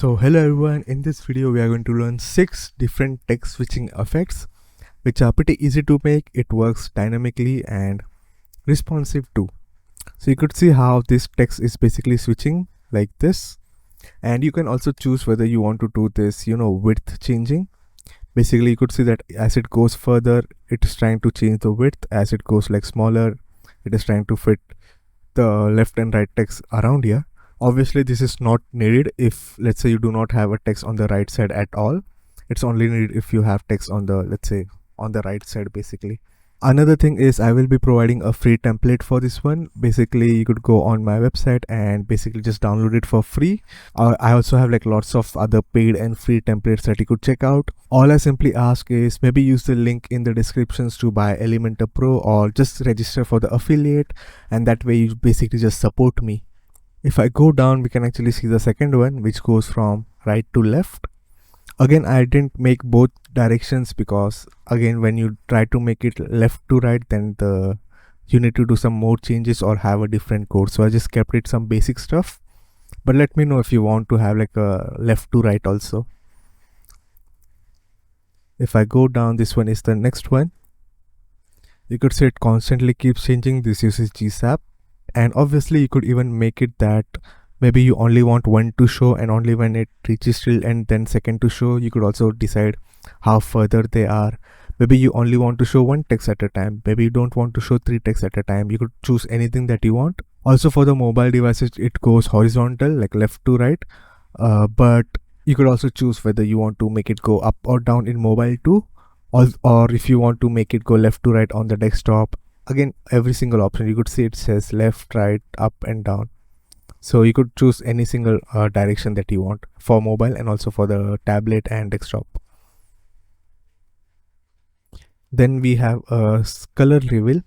So hello everyone, in this video we are going to learn 6 different text switching effects which are pretty easy to make. It works dynamically and responsive too. So you could see how this text is basically switching like this, and you can also choose whether you want to do this width changing. Basically you could see that as it goes further it is trying to change the width, as it goes like smaller it is trying to fit the left and right text around here. Obviously this is not needed if, let's say, you do not have a text on the right side at all. It's only needed if you have text on the, let's say, on the right side basically. Another thing is I will be providing a free template for this one. Basically you could go on my website and basically just download it for free. I also have like lots of other paid and free templates that you could check out. All I simply ask is maybe use the link in the descriptions to buy Elementor Pro, or just register for the affiliate, and that way you basically just support me. If I go down, we can actually see the second one, which goes from right to left. Again, I didn't make both directions because again, when you try to make it left to right, then you need to do some more changes or have a different code. So I just kept it some basic stuff, but let me know if you want to have like a left to right also. If I go down, this one is the next one. You could say it constantly keeps changing. This uses GSAP. And obviously you could even make it that maybe you only want one to show, and only when it reaches till end then second to show. You could also decide how further they are. Maybe you only want to show one text at a time. Maybe you don't want to show 3 texts at a time. You could choose anything that you want. Also for the mobile devices it goes horizontal, like left to right, but you could also choose whether you want to make it go up or down in mobile too, or if you want to make it go left to right on the desktop. Again, every single option you could see it says left, right, up and down. So you could choose any single direction that you want for mobile and also for the tablet and desktop. Then we have a color reveal.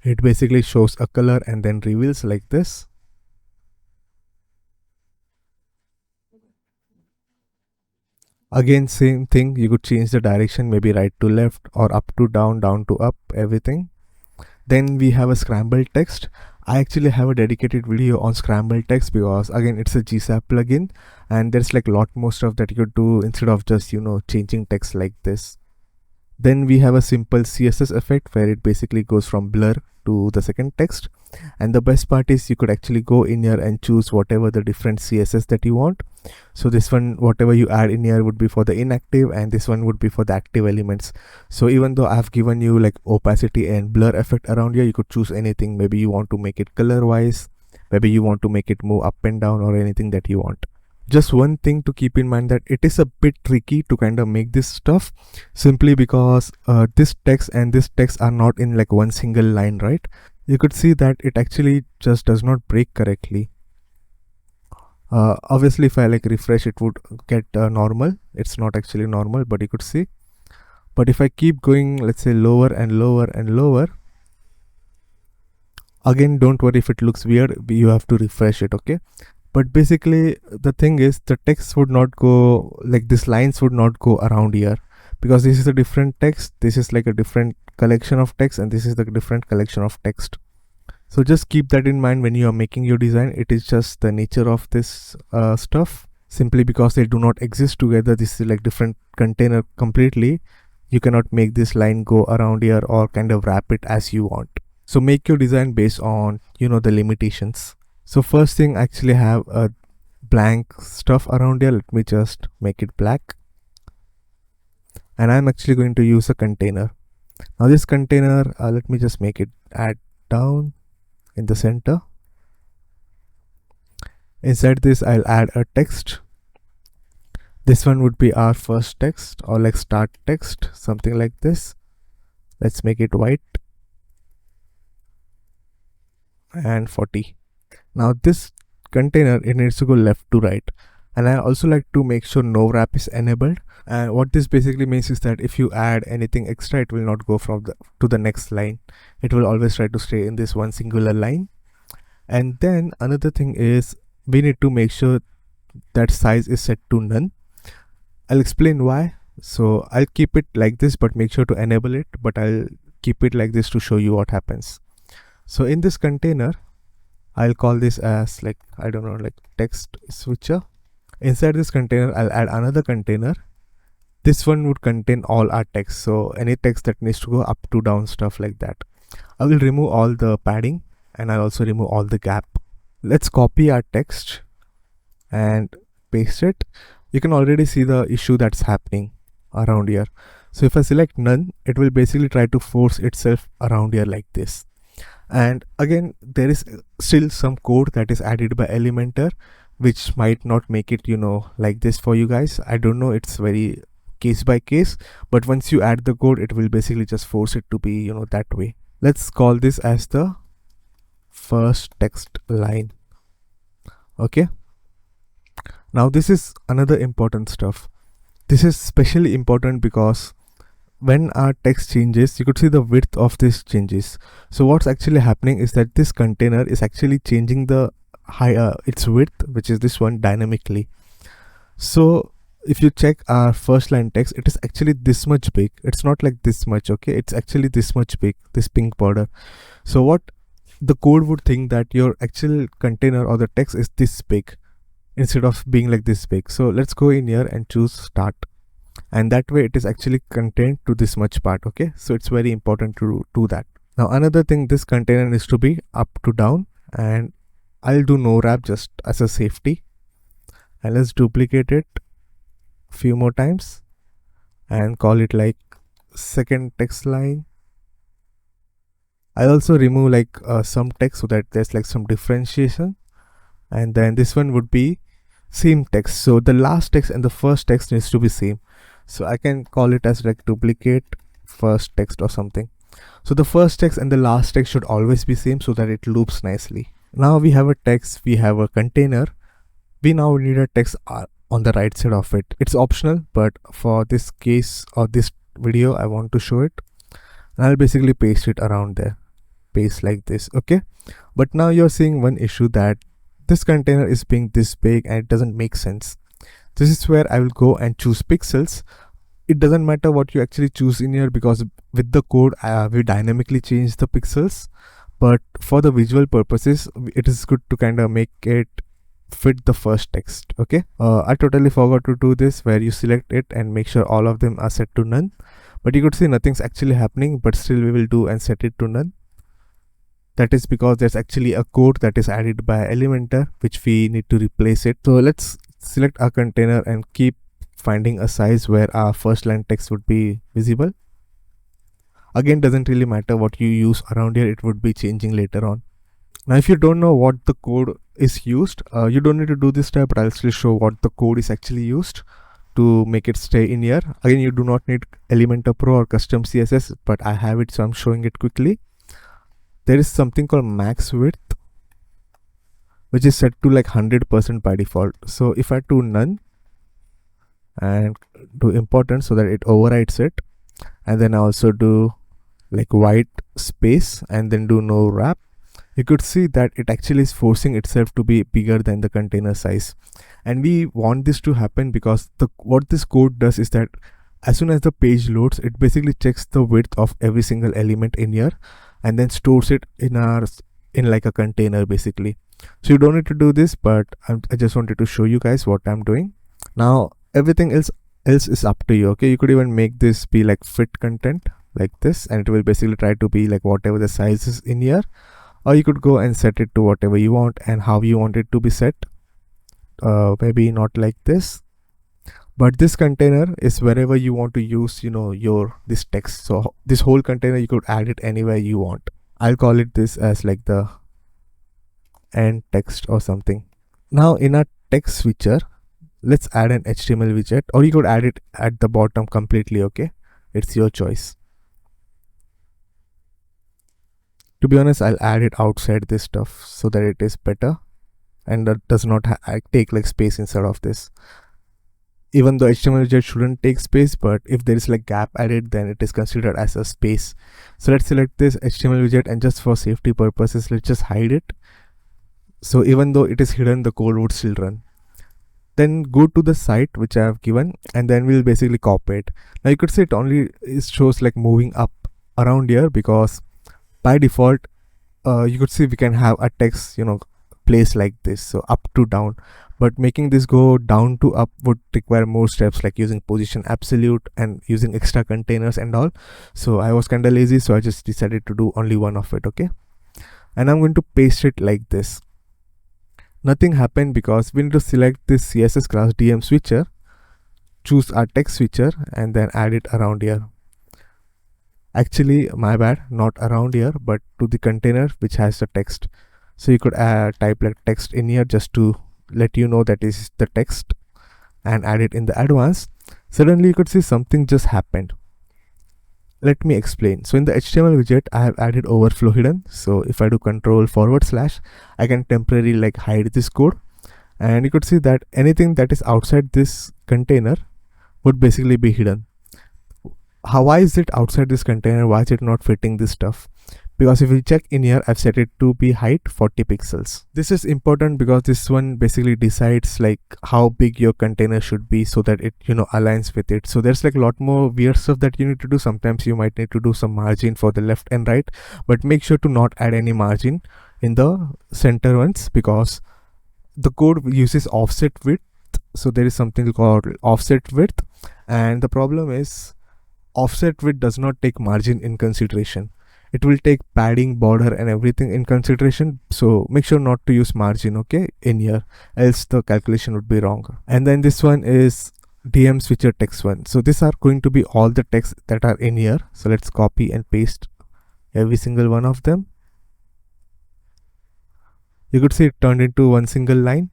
It basically shows a color and then reveals like this. Again, same thing, you could change the direction, maybe right to left or up to down, down to up, everything. Then we have a Scramble text. I actually have a dedicated video on Scramble text because again it's a GSAP plugin and there's like a lot more stuff that you could do instead of just changing text like this. Then we have a simple CSS effect where it basically goes from blur to the second text, and the best part is you could actually go in here and choose whatever the different CSS that you want. So this one, whatever you add in here would be for the inactive, and this one would be for the active elements. So even though I've given you like opacity and blur effect around here, you could choose anything. Maybe you want to make it color wise, maybe you want to make it move up and down, or anything that you want. Just one thing to keep in mind, that it is a bit tricky to kind of make this stuff, simply because this text and this text are not in like one single line, right? You could see that it actually just does not break correctly. Obviously if I like refresh, it would get normal. It's not actually normal, but you could see. But if I keep going, let's say lower and lower and lower, again, don't worry if it looks weird, you have to refresh it, okay? But basically the thing is, the text would not go like this, lines would not go around here, because this is a different text, this is like a different collection of text, and this is the different collection of text. So just keep that in mind when you are making your design. It is just the nature of this stuff. Simply because they do not exist together, this is like different container completely. You cannot make this line go around here or kind of wrap it as you want. So make your design based on the limitations. So first thing, I actually have a blank stuff around here. Let me just make it black, and I'm actually going to use a container. Now this container, let me just make it add down in the center. Inside this I'll add a text. This one would be our first text, or like start text, something like this. Let's make it white and 40. Now this container, it needs to go left to right, and I also like to make sure no wrap is enabled. And what this basically means is that if you add anything extra, it will not go from to the next line. It will always try to stay in this one singular line. And then another thing is, we need to make sure that size is set to none. I'll explain why. So I'll keep it like this, but make sure to enable it, but I'll keep it like this to show you what happens. So in this container, I'll call this as like, I don't know, like text switcher. Inside this container, I'll add another container. This one would contain all our text, so any text that needs to go up to down, stuff like that. I will remove all the padding and I'll also remove all the gap. Let's copy our text and paste it. You can already see the issue that's happening around here. So if I select none, it will basically try to force itself around here like this. And again, there is still some code that is added by Elementor, which might not make it, like this for you guys. I don't know, it's very case by case, but once you add the code, it will basically just force it to be, that way. Let's call this as the first text line. Okay. Now this is another important stuff. This is especially important because when our text changes, you could see the width of this changes. So what's actually happening is that this container is actually changing the its width, which is this one, dynamically. So if you check our first line text, it is actually this much big. It's not like this much, okay? It's actually this much big, this pink border. So what the code would think that your actual container or the text is this big instead of being like this big. So let's go in here and choose start. And that way it is actually contained to this much part, okay? So it's very important to do that. Now another thing, this container needs to be up to down, and I'll do no wrap just as a safety. And let's duplicate it a few more times and call it like second text line. I'll also remove like some text so that there's like some differentiation. And then this one would be same text. So the last text and the first text needs to be same. So I can call it as like duplicate first text or something. So the first text and the last text should always be same so that it loops nicely. Now we have a text, we have a container. We now need a text on the right side of it. It's optional, but for this case or this video, I want to show it. And I'll basically paste it around there. Paste like this, okay? But now you're seeing one issue, that this container is being this big and it doesn't make sense. This is where I will go and choose pixels. It doesn't matter what you actually choose in here, because with the code we dynamically change the pixels, but for the visual purposes it is good to kind of make it fit the first text, okay? I totally forgot to do this, where you select it and make sure all of them are set to none, but you could see nothing's actually happening, but still we will do and set it to none. That is because there's actually a code that is added by Elementor which we need to replace it. So let's select our container and keep finding a size where our first line text would be visible. Again, doesn't really matter what you use around here, it would be changing later on. Now if you don't know what the code is used, you don't need to do this step, but I'll still show what the code is actually used to make it stay in here. Again, you do not need Elementor Pro or custom CSS, but I have it, so I'm showing it quickly. There is something called max width, which is set to like 100% by default. So if I do none and do important so that it overrides it, and then I also do like white space and then do no wrap, you could see that it actually is forcing itself to be bigger than the container size. And we want this to happen because what this code does is that as soon as the page loads, it basically checks the width of every single element in here and then stores it in like a container basically. So you don't need to do this, but I just wanted to show you guys what I'm doing. Now everything else is up to you, okay? You could even make this be like fit content like this, and it will basically try to be like whatever the size is in here, or you could go and set it to whatever you want and how you want it to be set. Maybe not like this, but this container is wherever you want to use this text. So this whole container, you could add it anywhere you want. I'll call it this as like the end text or something. Now in our text switcher, let's add an HTML widget, or you could add it at the bottom completely, okay? It's your choice. To be honest, I'll add it outside this stuff so that it is better and that does not take like space inside of this. Even though HTML widget shouldn't take space, but if there is like gap added, then it is considered as a space. So let's select this HTML widget, and just for safety purposes, let's just hide it. So even though it is hidden, the code would still run. Then go to the site which I have given, and then we'll basically copy it. Now you could see it shows like moving up around here, because by default you could see we can have a text placed like this, so up to down. But making this go down to up would require more steps, like using position absolute and using extra containers and all. So I was kind of lazy, so I just decided to do only one of it. Okay, and I'm going to paste it like this. Nothing happened because we need to select this CSS class DM switcher, choose our text switcher, and then add it around here. Actually, my bad, not around here, but to the container which has the text. So you could type like text in here just to let you know that is the text, and add it in the advanced. Suddenly you could see something just happened. Let me explain. So in the HTML widget, I have added overflow hidden. So if I do control/, I can temporarily like hide this code, and you could see that anything that is outside this container would basically be hidden. Why is it outside this container? Why is it not fitting this stuff? Because if you check in here, I've set it to be height 40 pixels. This is important because this one basically decides like how big your container should be, so that it, you know, aligns with it. So there's like a lot more weird stuff that you need to do. Sometimes you might need to do some margin for the left and right, but make sure to not add any margin in the center ones, because the code uses offset width. So there is something called offset width, and the problem is offset width does not take margin in consideration. It will take padding, border, and everything in consideration. So make sure not to use margin, okay, in here, else the calculation would be wrong. And then this one is DM switcher text one. So these are going to be all the text that are in here. So let's copy and paste every single one of them. You could see it turned into one single line.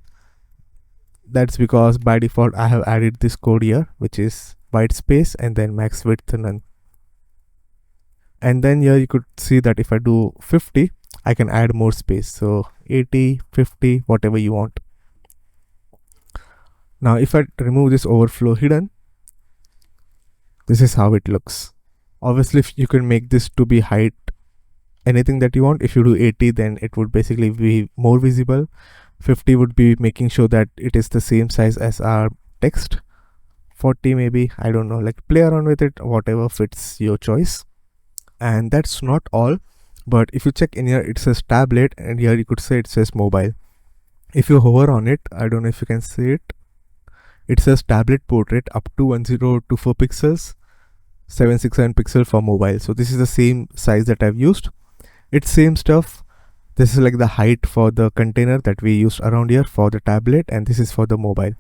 That's because by default I have added this code here, which is white space and then max width none. And then here you could see that if I do 50, I can add more space. So 80, 50, whatever you want. Now if I remove this overflow hidden, this is how it looks. Obviously, if you can make this to be height anything that you want. If you do 80, then it would basically be more visible. 50 would be making sure that it is the same size as our text. 40 maybe, I don't know, like play around with it, whatever fits your choice. And that's not all, but if you check in here, it says tablet, and here you could say it says mobile. If you hover on it, I don't know if you can see it, it says tablet portrait up to 1024 pixels, 767 pixel for mobile. So this is the same size that I've used. It's same stuff. This is like the height for the container that we used around here for the tablet, and this is for the mobile.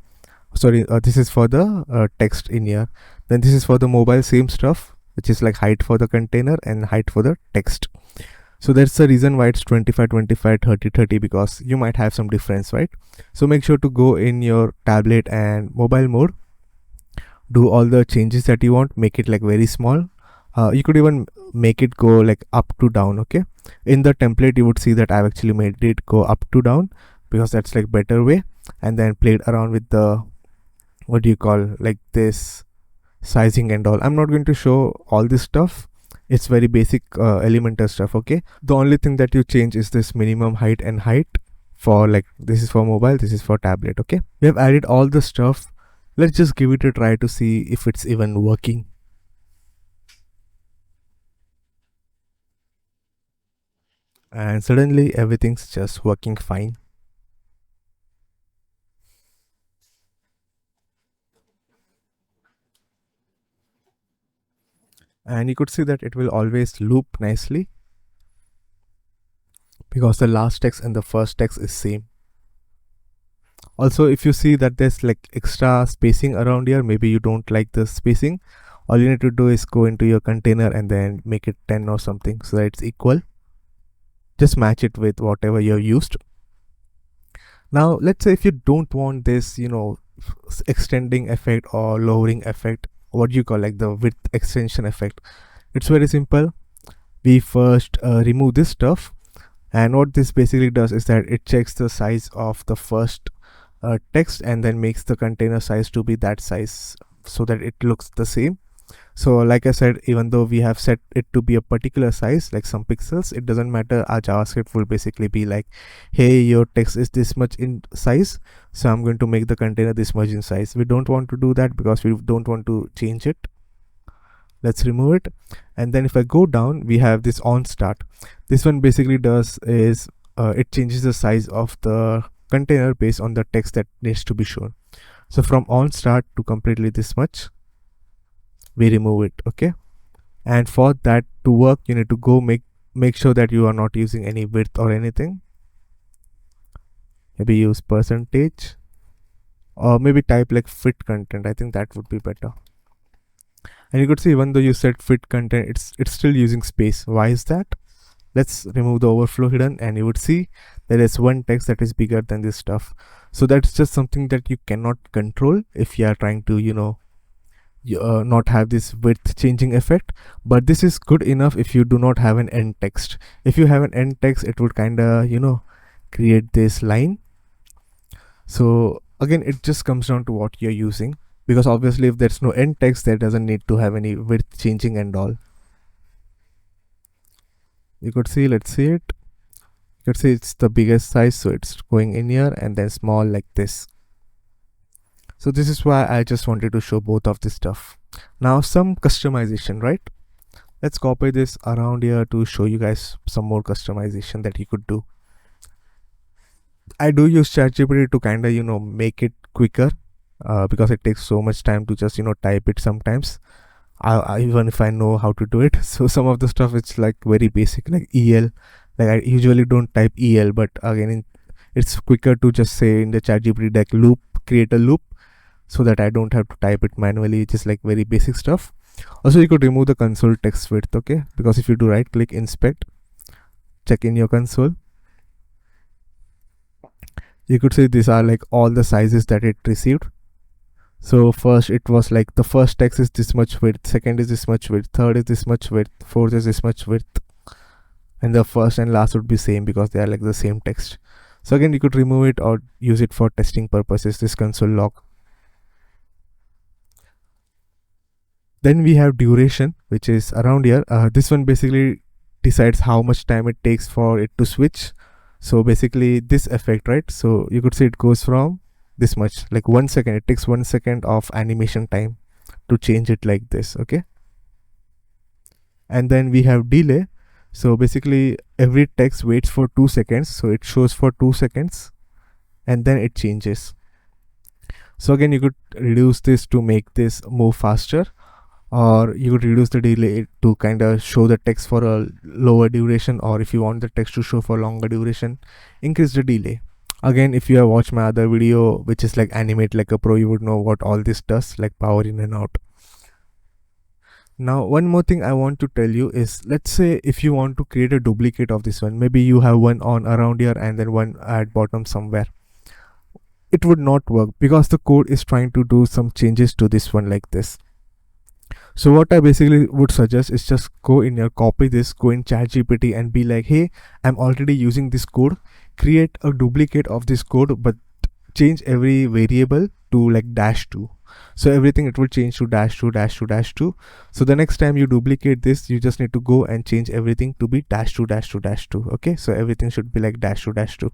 Sorry, this is for the text in here. Then this is for the mobile, same stuff, which is like height for the container and height for the text. So that's the reason why it's 25, 25, 30, 30, because you might have some difference, right? So make sure to go in your tablet and mobile mode, do all the changes that you want, make it like very small. You could even make it go like up to down. Okay, in the template you would see that I've actually made it go up to down, because that's like better way. And then played around with the, what do you call, like this sizing and all. I'm not going to show all this stuff. It's very basic Elementor stuff. Okay, the only thing that you change is this minimum height and height for, like, this is for mobile, this is for tablet. Okay, we have added all the stuff. Let's just give it a try to see if it's even working. And suddenly everything's just working fine. And you could see that it will always loop nicely, because the last text and the first text is same. Also, if you see that there's like extra spacing around here, maybe you don't like the spacing, all you need to do is go into your container and then make it 10 or something, so that it's equal. Just match it with whatever you've used. Now let's say if you don't want this, you know, extending effect or lowering effect, what do you call, like the width extension effect, it's very simple. We first remove this stuff, and what this basically does is that it checks the size of the first text and then makes the container size to be that size, so that it looks the same. So like I said, even though we have set it to be a particular size, like some pixels, it doesn't matter. Our JavaScript will basically be like, hey, your text is this much in size, so I'm going to make the container this much in size. We don't want to do that because we don't want to change it. Let's remove it. And then if I go down, we have this on start. This one basically does is it changes the size of the container based on the text that needs to be shown. So from on start to completely this much, we remove it. Okay, and for that to work, you need to go make sure that you are not using any width or anything. Maybe use percentage, or maybe type like fit content. I think that would be better. And you could see, even though you said fit content, it's still using space. Why is that? Let's remove the overflow hidden, and you would see there is one text that is bigger than this stuff. So that's just something that you cannot control if you are trying to, you know, not have this width changing effect. But this is good enough if you do not have an end text. If you have an end text, it would kind of, you know, create this line. So again, it just comes down to what you're using, because obviously if there's no end text, there doesn't need to have any width changing and all. You could see, let's see it. You could see it's the biggest size, so it's going in here, and then small like this. So this is why I just wanted to show both of this stuff. Now some customization, right? Let's copy this around here to show you guys some more customization that you could do. I do use ChatGPT to kind of, you know, make it quicker, because it takes so much time to just, you know, type it sometimes. Even if I know how to do it. So some of the stuff, it's like very basic, like EL. Like I usually don't type EL, but again, it's quicker to just say in the ChatGPT like loop, create a loop, so that I don't have to type it manually. Just like very basic stuff. Also, you could remove the console text width, okay? Because if you do right click, inspect, check in your console, you could see these are like all the sizes that it received. So first it was like the first text is this much width, second is this much width, third is this much width, fourth is this much width, and the first and last would be same because they are like the same text. So again, you could remove it or use it for testing purposes, this console log. Then we have duration, which is around here. This one basically decides how much time it takes for it to switch. So basically this effect, right? So you could see it goes from this much, like 1 second. It takes 1 second of animation time to change it like this. Okay, and then we have delay. So basically every text waits for 2 seconds, so it shows for 2 seconds and then it changes. So again, you could reduce this to make this move faster, or you could reduce the delay to kind of show the text for a lower duration, or if you want the text to show for longer duration, increase the delay. Again, if you have watched my other video, which is like animate like a pro, you would know what all this does, like power in and out. Now one more thing I want to tell you is, let's say if you want to create a duplicate of this one, maybe you have one on around here and then one at bottom somewhere, it would not work because the code is trying to do some changes to this one like this. So what I basically would suggest is just go in here, copy this, go in ChatGPT and be like, hey, I'm already using this code, create a duplicate of this code, but change every variable to like -2. So everything it will change to -2, -2, -2. So the next time you duplicate this, you just need to go and change everything to be -2, -2, -2. Okay, so everything should be like -2, -2.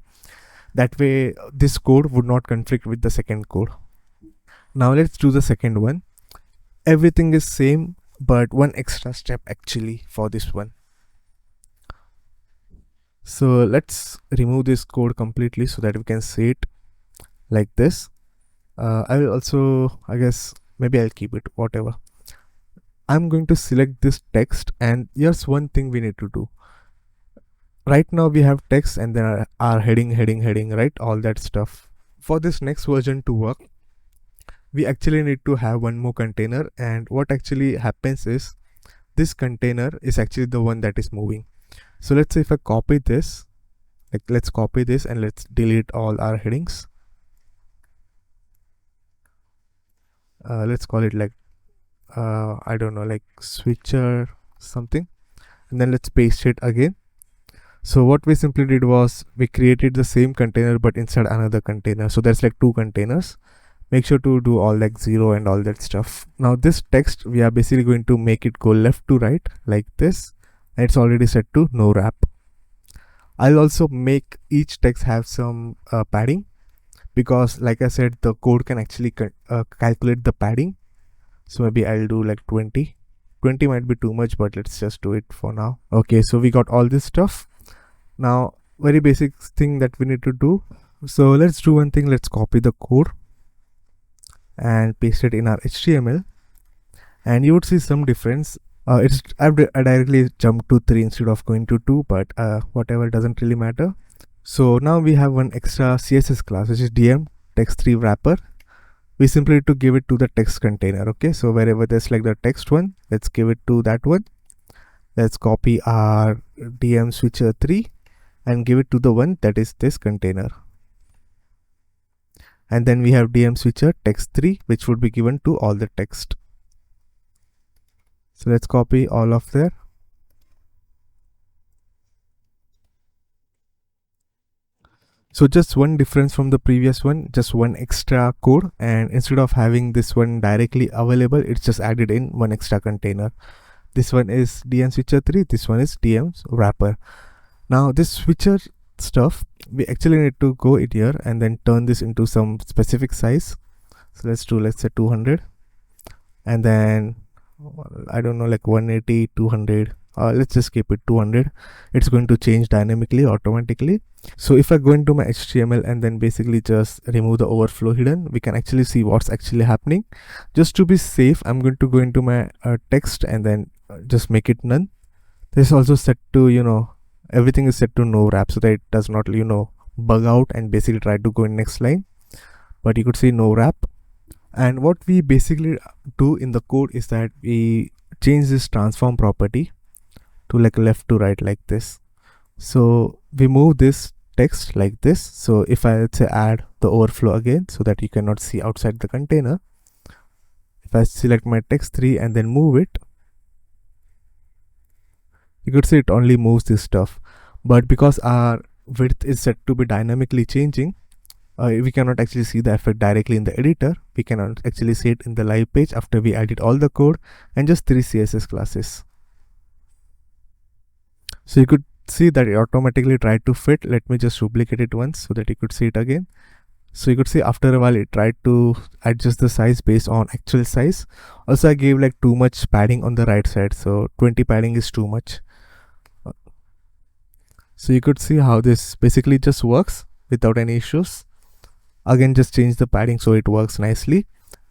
That way this code would not conflict with the second code. Now let's do the second one. Everything is same, but one extra step actually for this one. So let's remove this code completely so that we can see it like this. I will also, I guess, maybe I'll keep it, whatever. I'm going to select this text, and here's one thing we need to do. Right now we have text and then our heading, right? All that stuff. For this next version to work, we actually need to have one more container, and what actually happens is this container is actually the one that is moving. So let's say if I copy this, like let's copy this and let's delete all our headings. Let's call it like I don't know, like switcher something, and then let's paste it again. So what we simply did was we created the same container but inside another container, so there's like 2 containers. Make sure to do all like 0 and all that stuff. Now this text, we are basically going to make it go left to right like this, and it's already set to no wrap. I'll also make each text have some padding, because like I said, the code can actually calculate the padding. So maybe I'll do like 20. 20 might be too much, but let's just do it for now. Okay, so we got all this stuff. Now very basic thing that we need to do. So let's do one thing. Let's copy the code and paste it in our HTML, and you would see some difference. I directly jumped to 3 instead of going to 2, but whatever, doesn't really matter. So now we have one extra CSS class, which is DM text3 wrapper. We simply need to give it to the text container. Okay, so wherever there's like the text one, let's give it to that one. Let's copy our DM switcher 3 and give it to the one that is this container. And then we have DM switcher text 3, which would be given to all the text. So let's copy all of there. So just one difference from the previous one, just one extra code, and instead of having this one directly available, it's just added in one extra container. This one is DM switcher 3, this one is DM wrapper. Now this switcher stuff, we actually need to go in here and then turn this into some specific size. So let's say 200, and then I don't know, like 180, 200. Let's just keep it 200. It's going to change dynamically, automatically. So if I go into my HTML and then basically just remove the overflow hidden, we can actually see what's actually happening. Just to be safe, I'm going to go into my text and then just make it none. This is also set to, everything is set to no wrap, so that it does not, bug out and basically try to go in next line. But you could see no wrap. And what we basically do in the code is that we change this transform property to like left to right like this. So we move this text like this. So if I, let's say, add the overflow again so that you cannot see outside the container, if I select my text 3 and then move it, you could see it only moves this stuff. But because our width is set to be dynamically changing, we cannot actually see the effect directly in the editor. We cannot actually see it in the live page after we added all the code and just 3 CSS classes. So you could see that it automatically tried to fit. Let me just duplicate it once so that you could see it again. So you could see after a while it tried to adjust the size based on actual size. Also I gave like too much padding on the right side, so 20 padding is too much. So you could see how this basically just works without any issues. Again, just change the padding so it works nicely.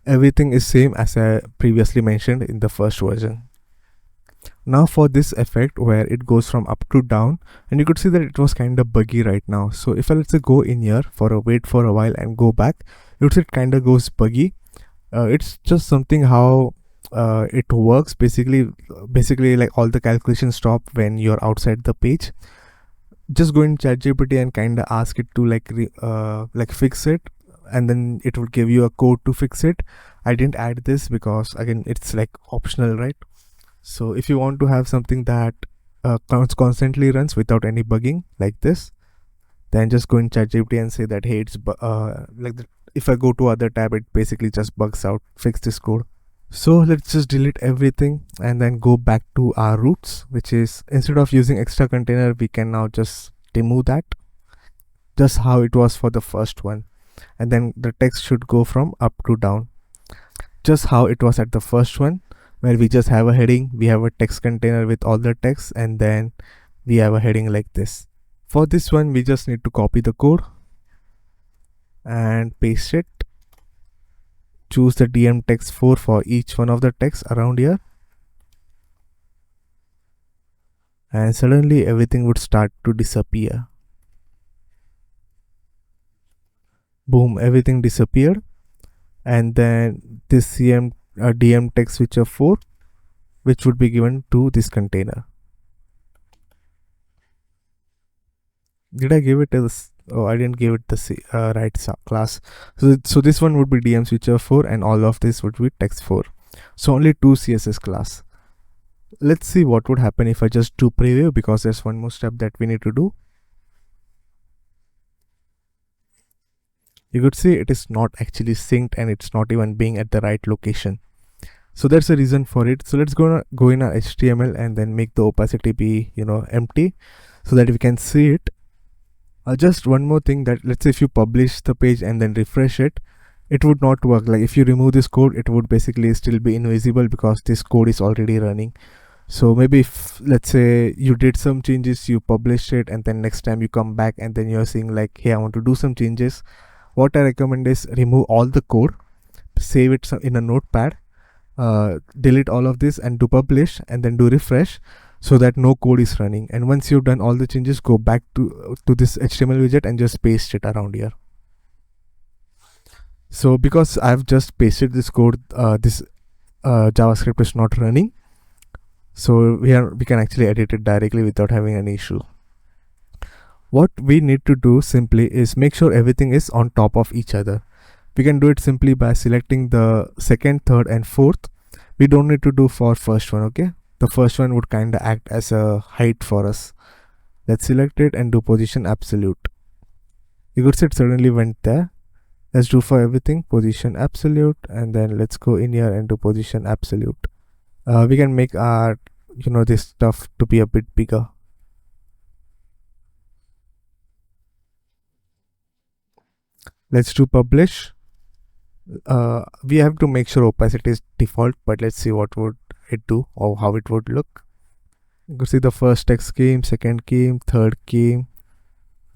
Everything is same as I previously mentioned in the first version. Now for this effect where it goes from up to down, and you could see that it was kind of buggy right now. So if I, let's say, go in here wait for a while and go back, you would see it kind of goes buggy. It's just something how it works. Basically like all the calculations stop when you're outside the page. Just go in ChatGPT and kind of ask it to like fix it, and then it would give you a code to fix it. I didn't add this because again it's like optional, right? So if you want to have something that constantly runs without any bugging like this, then just go in ChatGPT and say that, hey, it's if I go to other tab, it basically just bugs out, fix this code. So let's just delete everything and then go back to our roots, which is, instead of using extra container, we can now just remove that, just how it was for the first one. And then the text should go from up to down, just how it was at the first one, where we just have a heading, we have a text container with all the text, and then we have a heading like this. For this one, we just need to copy the code and paste it. Choose the DM text 4 for each one of the texts around here, and suddenly everything would start to disappear. Boom, everything disappeared. And then this DM text switcher 4, which would be given to this container. Did I give it as, oh, I didn't give it the right class. So this one would be DM switcher 4 and all of this would be text 4. So only 2 CSS class. Let's see what would happen if I just do preview, because there's one more step that we need to do. You could see it is not actually synced and it's not even being at the right location. So that's the reason for it. So let's go in our HTML and then make the opacity be, empty, so that we can see it. Just one more thing, that let's say if you publish the page and then refresh it, it would not work. Like if you remove this code, it would basically still be invisible because this code is already running. So maybe if let's say you did some changes, you published it, and then next time you come back and then you're saying like, hey, I want to do some changes, what I recommend is remove all the code, save it in a notepad, delete all of this and do publish, and then do refresh, so that no code is running. And once you've done all the changes, go back to this HTML widget and just paste it around here. So because I've just pasted this code, this JavaScript is not running, so we can actually edit it directly without having any issue. What we need to do simply is make sure everything is on top of each other. We can do it simply by selecting the second, third and fourth. We don't need to do for first one, okay? The first one would kind of act as a height for us. Let's select it and do position absolute. You could see it suddenly went there. Let's do for everything position absolute, and then let's go in here and do position absolute. We can make our this stuff to be a bit bigger. Let's do publish. We have to make sure opacity is default, but let's see what would it do or how it would look. You can see the first text came, second came, third came,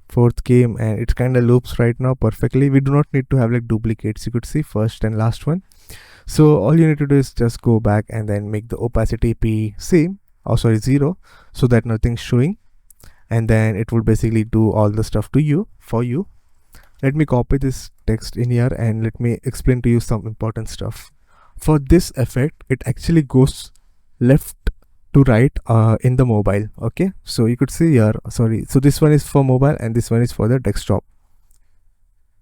fourth came, and it kind of loops right now perfectly. We do not need to have like duplicates. You could see first and last one. So all you need to do is just go back and then make the opacity be same, oh sorry, 0, so that nothing's showing, and then it will basically do all the stuff for you. Let me copy this text in here and let me explain to you some important stuff. For this effect, it actually goes left to right in the mobile. Okay, so you could see here, sorry, so this one is for mobile and this one is for the desktop.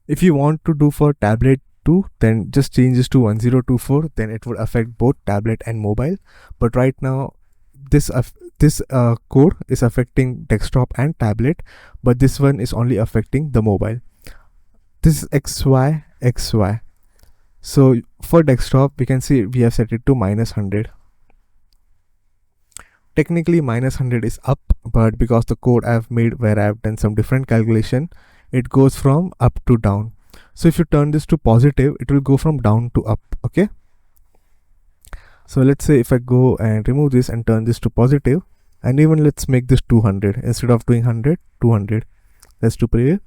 If you want to do for tablet too, then just change this to 1024, then it would affect both tablet and mobile. But right now this code is affecting desktop and tablet, but this one is only affecting the mobile. This is XY XY. So for desktop, we can see we have set it to -100. Technically -100 is up, but because the code I've made where I've done some different calculation, it goes from up to down. So if you turn this to positive, it will go from down to up. Okay, so let's say if I go and remove this and turn this to positive, and even let's make this 200 instead of doing 100, 200. Let's do preview.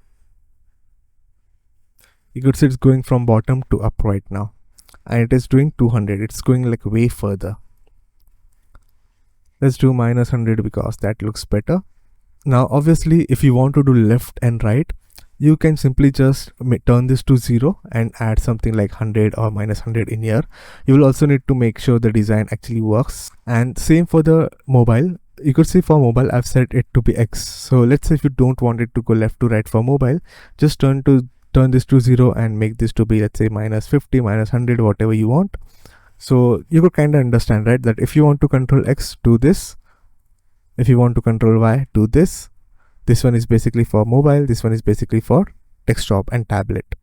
You could see it's going from bottom to up right now, and it is doing 200. It's going like way further. Let's do -100 because that looks better. Now obviously if you want to do left and right, you can simply just turn this to 0 and add something like 100 or -100 in here. You will also need to make sure the design actually works, and same for the mobile. You could see for mobile I've set it to be X. So let's say if you don't want it to go left to right for mobile, just turn this to 0 and make this to be, let's say, -50, -100, whatever you want. So you could kind of understand, right, that if you want to control X, do this. If you want to control Y, do this. This one is basically for mobile, this one is basically for desktop and tablet.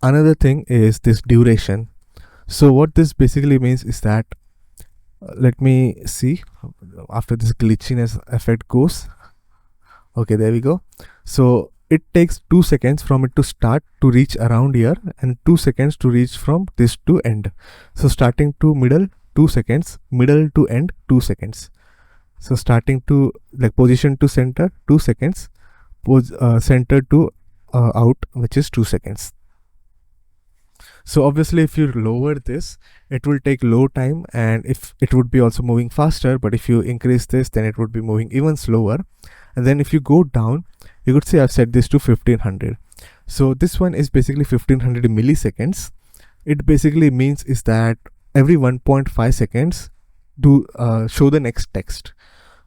Another thing is this duration. So what this basically means is that, let me see after this glitchiness effect goes. Okay, there we go. So it takes 2 seconds from it to start to reach around here, and 2 seconds to reach from this to end. So starting to middle, 2 seconds, middle to end, 2 seconds. So starting to like position to center, 2 seconds, center to out, which is 2 seconds. So obviously if you lower this, it will take low time, and if it would be also moving faster, but if you increase this, then it would be moving even slower. And then if you go down, you could see I've set this to 1500. So this one is basically 1500 milliseconds. It basically means is that every 1.5 seconds do show the next text.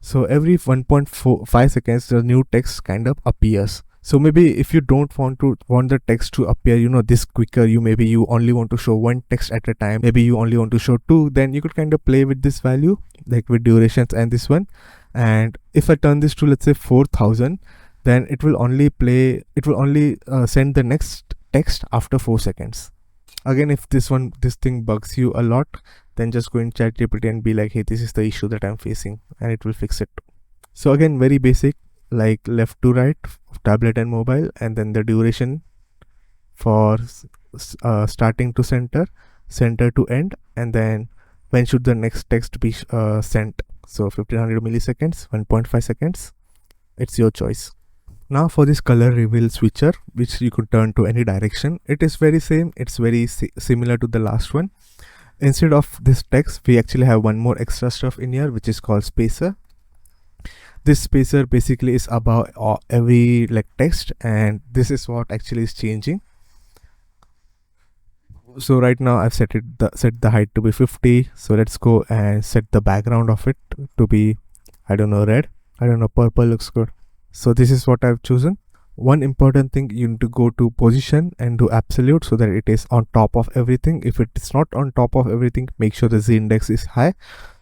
So every 1.5 seconds the new text kind of appears. So maybe if you don't want the text to appear this quicker, maybe you only want to show one text at a time, maybe you only want to show 2, then you could kind of play with this value, like with durations and this one. And if I turn this to, let's say, 4000, then it will only send the next text after 4 seconds. Again, if this thing bugs you a lot, then just go in ChatGPT and be like, hey, this is the issue that I'm facing, and it will fix it. So again, very basic, like left to right, tablet and mobile, and then the duration for starting to center, center to end, and then when should the next text be sent. So 1500 milliseconds, 1.5 seconds, it's your choice. Now for this color reveal switcher, which you could turn to any direction, it is very same. It's very similar to the last one. Instead of this text, we actually have one more extra stuff in here, which is called spacer. This spacer basically is about every like text, and this is what actually is changing. So right now I've set the height to be 50. So let's go and set the background of it to be, I don't know, red. I don't know, purple looks good. So this is what I've chosen. One important thing, you need to go to position and do absolute so that it is on top of everything. If it is not on top of everything, make sure the Z index is high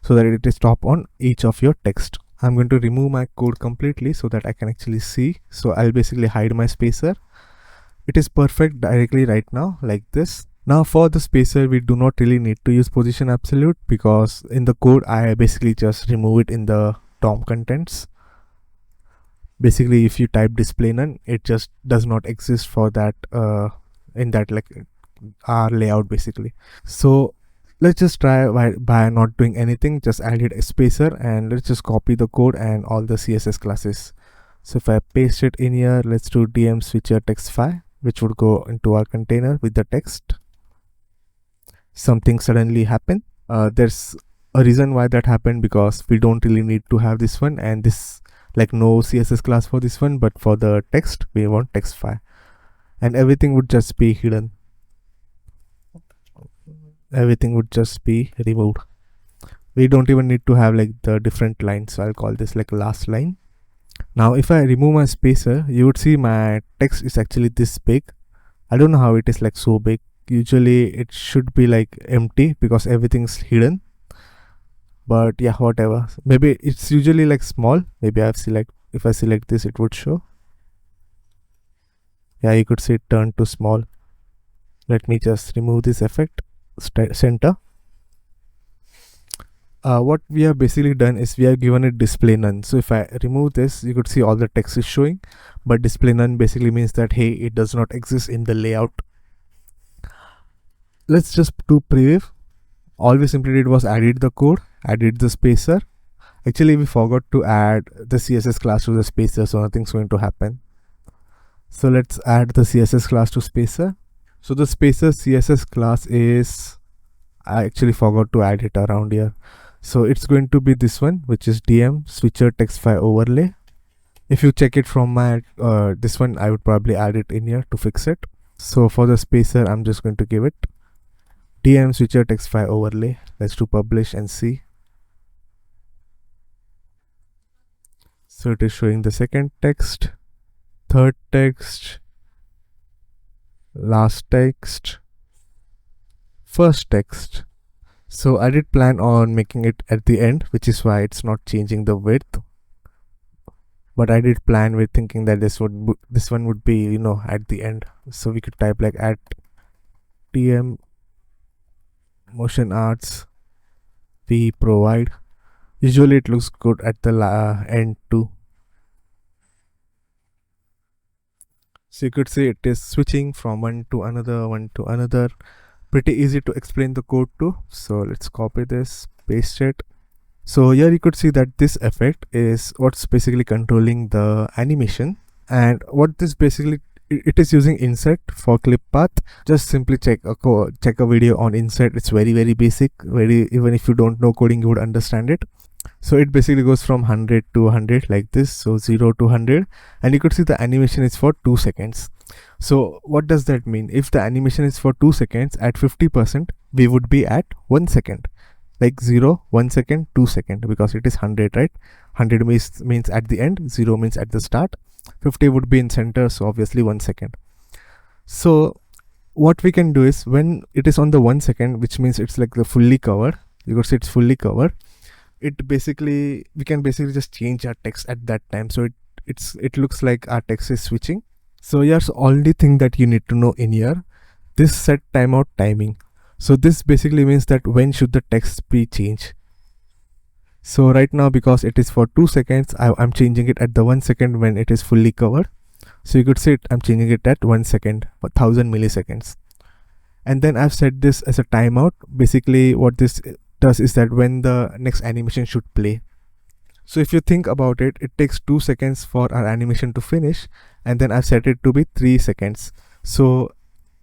so that it is top on each of your text. I'm going to remove my code completely so that I can actually see. So I'll basically hide my spacer. It is perfect directly right now like this. Now for the spacer, we do not really need to use position absolute because in the code I basically just remove it in the DOM contents. Basically if you type display none, it just does not exist for that in that like our layout basically. So let's just try by not doing anything, just added a spacer, and let's just copy the code and all the CSS classes. So if I paste it in here, let's do DM switcher text5, which would go into our container with the text. Something suddenly happened. There's a reason why that happened, because we don't really need to have this one, and this like no CSS class for this one, but for the text we want text5, and everything would just be hidden. Everything would just be removed. We don't even need to have like the different lines, so I'll call this like last line. Now if I remove my spacer, you would see my text is actually this big. I don't know how it is like so big. Usually it should be like empty because everything's hidden, but yeah, whatever. Maybe it's usually like small. Maybe if I select this, it would show. Yeah, you could see it turned to small. Let me just remove this effect. Center. What we have basically done is we have given it display none. So if I remove this, you could see all the text is showing, but display none basically means that hey, it does not exist in the layout. Let's just do preview. All we simply did was added the code, added the spacer. Actually we forgot to add the CSS class to the spacer, so nothing's going to happen. So let's add the CSS class to spacer. So the spacer CSS class is, I actually forgot to add it around here. So it's going to be this one, which is DM switcher text5 overlay. If you check it from my this one, I would probably add it in here to fix it. So for the spacer, I'm just going to give it DM switcher text5 overlay. Let's do publish and see. So it is showing the second text, third text, last text, first text. So I did plan on making it at the end, which is why it's not changing the width, but I did plan with thinking that this one would be, you know, at the end. So we could type like at DMmotionarts we provide. Usually it looks good at the end too. So you could see it is switching from one to another. Pretty easy to explain the code too. So let's copy this, paste it. So here you could see that this effect is what's basically controlling the animation, and what this basically, it is using inset for clip path. Just simply check a video on inset. It's very basic. Even if you don't know coding, you would understand it. So it basically goes from 100 to 100 like this. So 0 to 100, and you could see the animation is for 2 seconds. So what does that mean? If the animation is for 2 seconds at 50%, we would be at 1 second, like 0, 1 second, 2 second, because it is 100, right? 100 means at the end, 0 means at the start, 50 would be in center, so obviously 1 second. So what we can do is, when it is on the 1 second, which means it's like the fully covered, you could see it's fully covered, we can basically just change our text at that time. So it looks like our text is switching. So here's the only thing that you need to know in here, this set timeout timing. So this basically means that when should the text be changed. So right now, because it is for 2 seconds, I'm changing it at the 1 second when it is fully covered. So you could see I'm changing it at 1 second, 1000 milliseconds. And then I've set this as a timeout. Basically what this does is that when the next animation should play, So if you think about it, it takes 2 seconds for our animation to finish, and then I've set it to be 3 seconds. So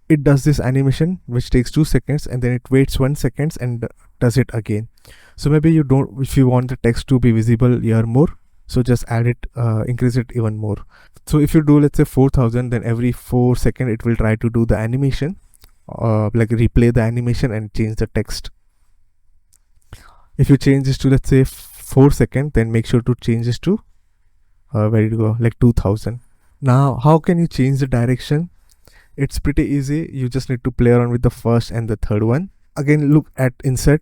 it does this animation which takes 2 seconds, and then it waits 1 second and does it again. So maybe you don't, if you want the text to be visible here more, so just add it, increase it even more. So if you do, let's say 4000, then every 4 seconds it will try to do the animation, like replay the animation and change the text. If you change this to, let's say 4 seconds, then make sure to change this to where to go, like 2000. Now how can you change the direction? It's pretty easy. You just need to play around with the first and the third one. Again, look at inset,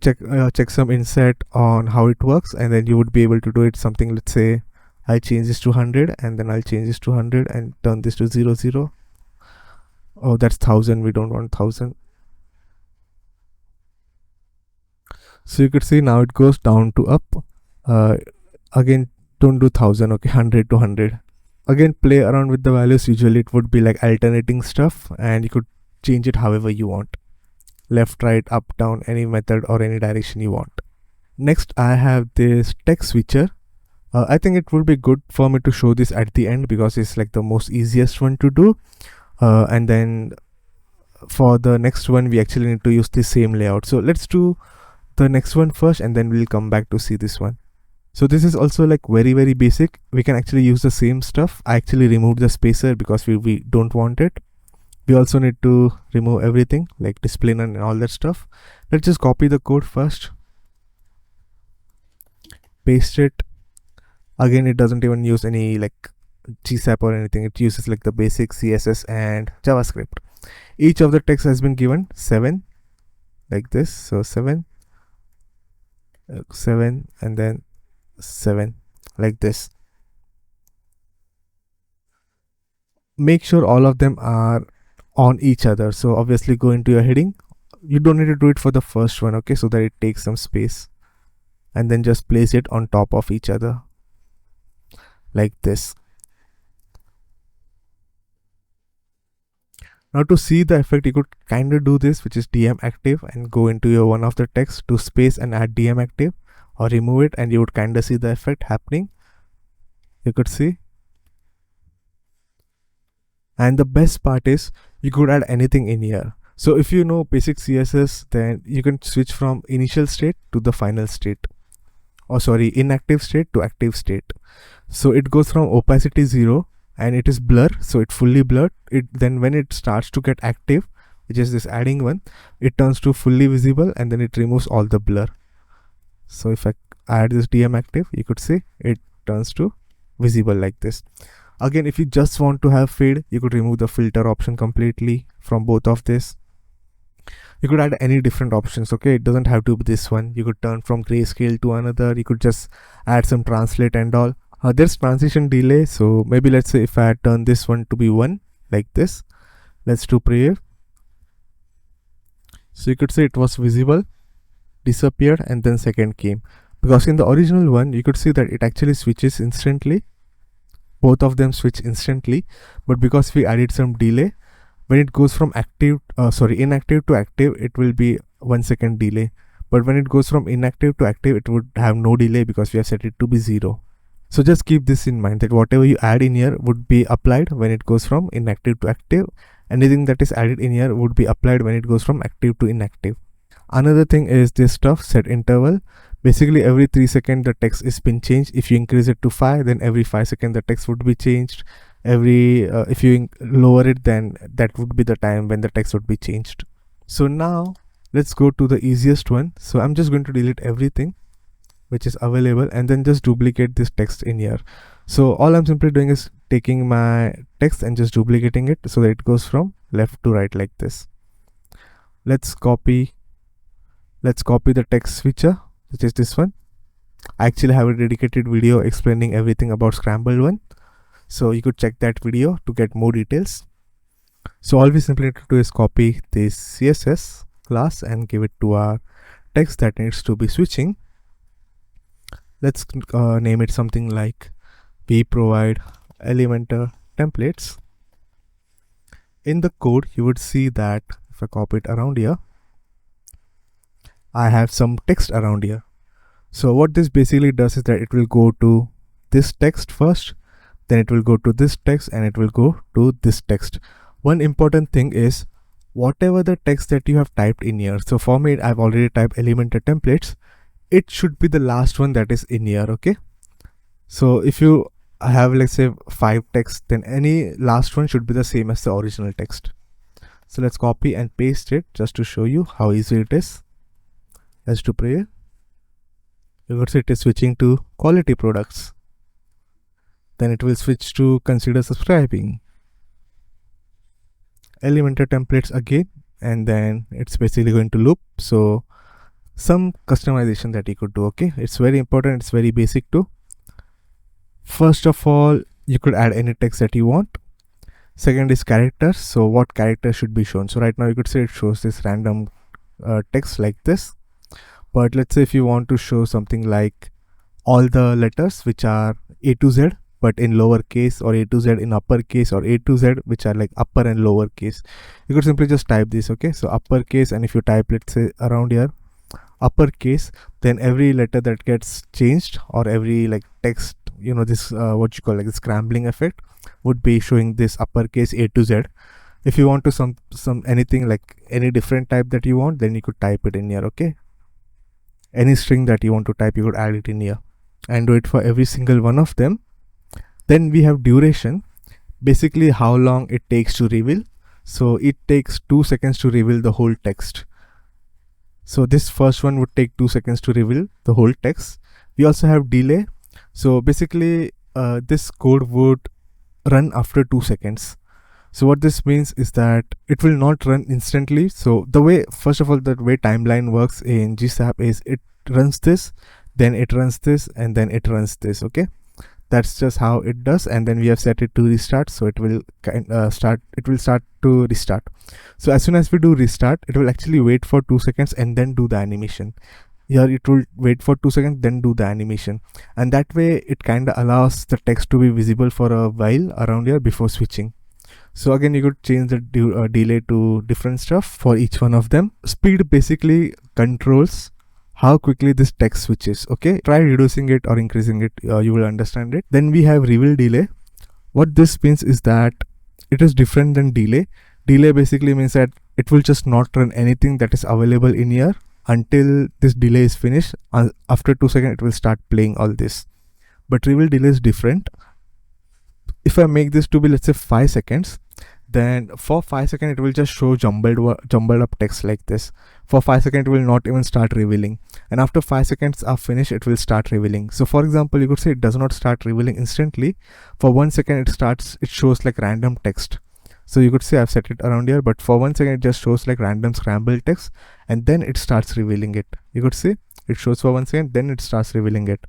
check some inset on how it works, and then you would be able to do it something. Let's say I change this to 100, and then I'll change this to 100 and turn this to 00. Oh, that's 1000. We don't want 1000. So you could see now it goes down to up. Again, don't do 1000. Okay, 100 to 100. Again, play around with the values. Usually it would be like alternating stuff, and you could change it however you want. Left, right, up, down, any method or any direction you want. Next, I have this text switcher. I think it would be good for me to show this at the end because it's like the most easiest one to do. And then for the next one, we actually need to use the same layout. So let's do the next one first, and then we'll come back to see this one. So this is also like very basic. We can actually use the same stuff. I actually removed the spacer because we don't want it. We also need to remove everything like display none and all that stuff. Let's just copy the code first, paste it. Again, it doesn't even use any like GSAP or anything. It uses like the basic CSS and JavaScript. Each of the text has been given 7 like this. So 7, 7, and then 7 like this. Make sure all of them are on each other. So obviously go into your heading. You don't need to do it for the first one, okay, so that it takes some space, and then just place it on top of each other like this. Now to see the effect, you could kind of do this, which is DM active, and go into your one of the text to space and add DM active, or remove it, and you would kind of see the effect happening. You could see. And the best part is you could add anything in here. So if you know basic CSS, then you can switch from initial state to the final state, or sorry, inactive state to active state. So it goes from opacity 0 and it is blur, so it fully blurred. Then when it starts to get active, which is this adding one, it turns to fully visible, and then it removes all the blur. So if I add this DM active, you could see it turns to visible like this. Again, if you just want to have fade, you could remove the filter option completely from both of this. You could add any different options, okay? It doesn't have to be this one. You could turn from grayscale to another. You could just add some translate and all. There's transition delay, so maybe let's say if I turn this one to be 1 like this, let's do preview. So you could say it was visible, disappeared, and then second came. Because in the original one, you could see that it actually switches instantly. Both of them switch instantly, but because we added some delay, when it goes from inactive to active, it will be 1 second delay. But when it goes from inactive to active, it would have no delay because we have set it to be 0. So just keep this in mind, that whatever you add in here would be applied when it goes from inactive to active. Anything that is added in here would be applied when it goes from active to inactive. Another thing is this stuff, set interval. Basically every 3 seconds the text is been changed. If you increase it to 5, then every 5 seconds the text would be changed. If you lower it, then that would be the time when the text would be changed. So now let's go to the easiest one. So I'm just going to delete everything which is available, and then just duplicate this text in here. So all I'm simply doing is taking my text and just duplicating it so that it goes from left to right like this. Let's copy the text switcher, which is this one. I actually have a dedicated video explaining everything about Scramble one, so you could check that video to get more details. So all we simply need to do is copy this CSS class and give it to our text that needs to be switching. Let's name it something like we provide Elementor templates. In the code, you would see that if I copy it around here, I have some text around here. So what this basically does is that it will go to this text first, then it will go to this text, and it will go to this text. One important thing is whatever the text that you have typed in here. So for me, I've already typed Elementor templates. It should be the last one that is in here. Okay. So if you have, let's say, 5 texts, then any last one should be the same as the original text. So let's copy and paste it just to show you how easy it is. As to pray, you could see it is switching to quality products. Then it will switch to consider subscribing. Elementor templates again, and then it's basically going to loop. So some customization that you could do. Okay, it's very important, it's very basic too. First of all, you could add any text that you want. Second is characters. So what character should be shown? So right now you could say it shows this random text like this, but let's say if you want to show something like all the letters which are A to Z but in lowercase, or A to Z in uppercase, or A to Z which are like upper and lowercase, you could simply just type this. Okay, so uppercase, and if you type, let's say around here uppercase, then every letter that gets changed, or every like text, you know, this what you call like the scrambling effect would be showing this uppercase A to Z. If you want to some anything like any different type that you want, then you could type it in here. Okay, any string that you want to type, you could add it in here and do it for every single one of them. Then we have duration, basically how long it takes to reveal. So it takes 2 seconds to reveal the whole text. So this first one would take 2 seconds to reveal the whole text. We also have delay. So basically this code would run after 2 seconds. So what this means is that it will not run instantly. So the way, first of all, the way timeline works in GSAP is it runs this, then it runs this, and then it runs this. Okay, that's just how it does. And then we have set it to restart, so it will start to restart. So as soon as we do restart, it will actually wait for 2 seconds and then do the animation. Here it will wait for 2 seconds, then do the animation, and that way it kind of allows the text to be visible for a while around here before switching. So again, you could change the delay to different stuff for each one of them. Speed basically controls how quickly this text switches. Okay, try reducing it or increasing it, you will understand it. Then we have reveal delay. What this means is that it is different than delay. Delay basically means that it will just not run anything that is available in here until this delay is finished. After 2 seconds, it will start playing all this. But reveal delay is different. If I make this to be, let's say, 5 seconds, then for 5 seconds it will just show jumbled up text like this. For 5 seconds it will not even start revealing, and after 5 seconds are finished, it will start revealing. So for example, you could say it does not start revealing instantly. For 1 second it shows like random text. So you could say I've set it around here, but for 1 second it just shows like random scramble text, and then it starts revealing it. You could see it shows for 1 second, then it starts revealing it.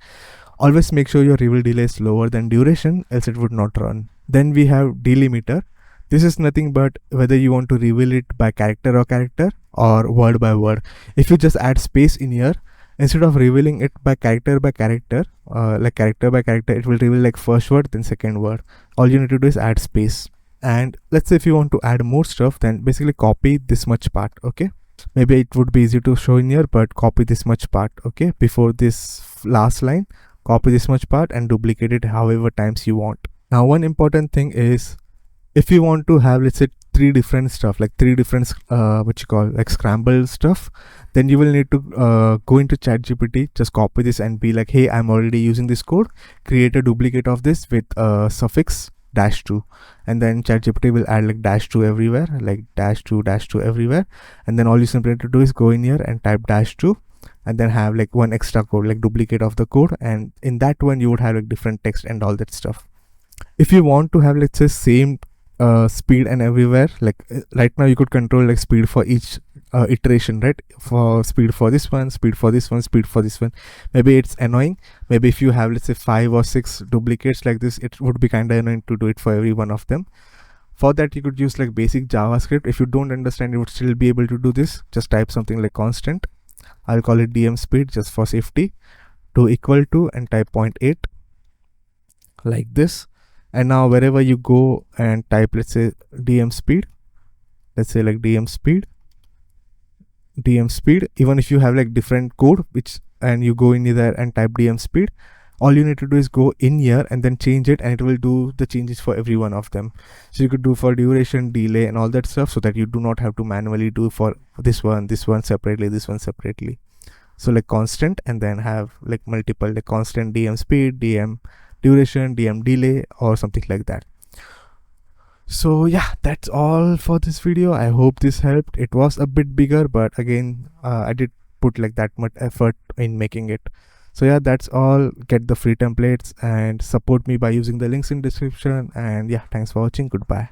Always make sure your reveal delay is lower than duration, else it would not run. Then we have delimiter. This is nothing but whether you want to reveal it by character or word by word. If you just add space in here, instead of revealing it by character, like character by character, it will reveal like first word, then second word. All you need to do is add space. And let's say if you want to add more stuff, then basically copy this much part. Okay, maybe it would be easy to show in here, but copy this much part. Okay, before this last line, copy this much part and duplicate it however times you want. Now one important thing is, if you want to have, let's say, 3 different stuff, like 3 different what you call like scramble stuff, then you will need to go into ChatGPT, just copy this and be like, hey, I'm already using this code, create a duplicate of this with suffix -2, and then ChatGPT will add like -2 everywhere, like -2 everywhere, and then all you simply need to do is go in here and type -2, and then have like one extra code, like duplicate of the code, and in that one you would have like different text and all that stuff. If you want to have, let's say, same speed and everywhere, like right now you could control like speed for each iteration, right? For speed for this one, speed for this one, speed for this one. Maybe it's annoying. Maybe if you have, let's say, 5 or 6 duplicates like this, it would be kind of annoying to do it for every one of them. For that, you could use like basic JavaScript. If you don't understand, you would still be able to do this. Just type something like constant, I'll call it DM speed just for safety, to equal to, and type 0.8 like this. And now wherever you go and type, let's say, DM speed, let's say like DM speed, DM speed. Even if you have like different code and you go in there and type DM speed, all you need to do is go in here and then change it, and it will do the changes for every one of them. So you could do for duration, delay, and all that stuff, so that you do not have to manually do for this one separately, this one separately. So like constant, and then have like multiple, like constant DM speed, DM duration, DM delay, or something like that. So yeah, that's all for this video. I hope this helped. It was a bit bigger, but again, I did put like that much effort in making it. So yeah, that's all. Get the free templates and support me by using the links in description. And yeah, thanks for watching. Goodbye.